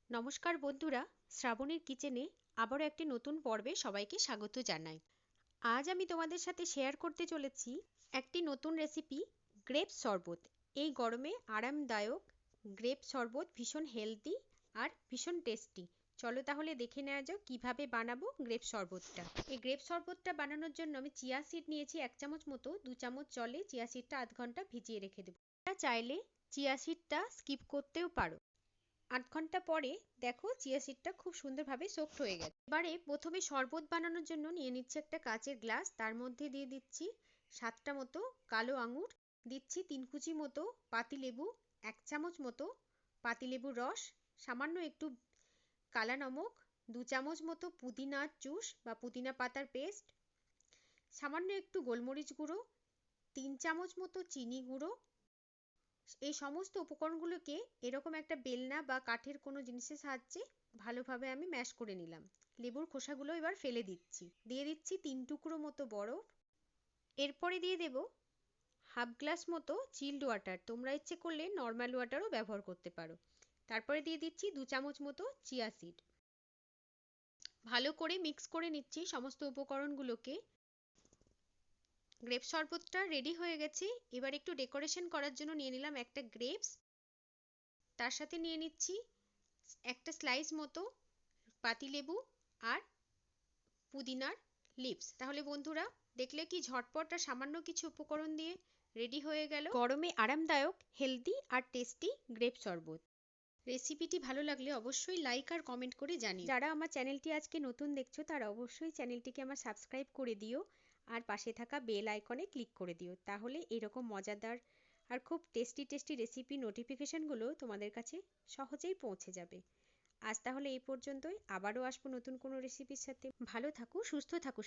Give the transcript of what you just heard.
নমস্কার বন্ধুরা, শ্রাবণীর কিচেনে আবারও একটি নতুন পর্বে সবাইকে স্বাগত জানাই। আজ আমি তোমাদের সাথে শেয়ার করতে চলেছি একটি নতুন রেসিপি, গ্রেপস শরবত। এই গরমে আরামদায়ক গ্রেপস শরবত ভীষণ হেলদি আর ভীষণ টেস্টি। চলো তাহলে দেখে নেওয়া যাক কিভাবে বানাবো গ্রেপস শরবতটা। এই গ্রেপস শরবতটা বানানোর জন্য আমি চিয়া সিড নিয়েছি 1 চামচ মতো। 2 চামচ জলে চিয়া সিডটা আধ ঘন্টা ভিজিয়ে রেখে দেবো। চাইলে চিয়া সিডটা স্কিপ করতেও পারো। 8 ঘন্টা পরে দেখো চিয়া সিডটা খুব সুন্দরভাবে সোকড হয়ে গেছে। এবারে প্রথমে শরবত বানানোর জন্য নিয়ে নিচ্ছি একটা কাচের গ্লাস। তার মধ্যে দিয়ে দিচ্ছি 7টা মতো কালো আঙুর, দিচ্ছি 3 কুচি মতো পাতিলেবু, 1 চামচ মতো পাতিলেবুর রস, সামান্য একটু কালা নমক, 2 চামচ মতো পুদিনার জুস বা পুদিনা পাতার পেস্ট, সামান্য একটু গোলমরিচ গুঁড়ো, 3 চামচ মতো চিনি গুঁড়ো। এই সমস্ত উপকরণগুলোকে এরকম একটা বেলনা বা কাঠের কোনো জিনিসের সাহায্যে ভালোভাবে আমি ম্যাশ করে নিলাম। লেবুর খোসাগুলো এবার ফেলে দিচ্ছি। দিয়ে দিচ্ছি 3 টুকরো মতো বরফ। এরপরে দিয়ে দেব হাফ গ্লাস মতো চিলড ওয়াটার। তোমরা ইচ্ছে করলে নর্মাল ওয়াটারও ব্যবহার করতে পারো। তারপরে দিয়ে দিচ্ছি 2 চামচ মতো চিয়া সিড। ভালো করে মিক্স করে নিচ্ছি সমস্ত উপকরণগুলোকে। গ্রেপস শরবতটা রেডি হয়ে গেছে। এবার একটু ডেকোরেশন করার জন্য নিয়ে নিলাম একটা গ্রেপস। তার সাথে নিয়ে নিচ্ছি একটা স্লাইস মতো পাতিলেবু আর পুদিনার লিভস। তাহলে বন্ধুরা দেখলে কি ঝটপট আর সামান্য কিছু উপকরণ দিয়ে রেডি হয়ে গেল গরমে আরামদায়ক হেলদি আর টেস্টি গ্রেপ শরবত। রেসিপিটি ভালো লাগলে অবশ্যই লাইক আর কমেন্ট করে জানিও। যারা আমার চ্যানেলটি আজকে নতুন দেখছো তারা অবশ্যই চ্যানেলটিকে আমার সাবস্ক্রাইব করে দিও আর পাশে থাকা বেল আইকনে ক্লিক করে দিও। তাহলে এরকম মজাদার আর খুব টেস্টি টেস্টি রেসিপি নোটিফিকেশনগুলো তোমাদের কাছে সহজেই পৌঁছে যাবে। আজ তাহলে এই পর্যন্তই। আবারও আসবো নতুন কোনো রেসিপির সাথে। ভালো থাকো, সুস্থ থাকো।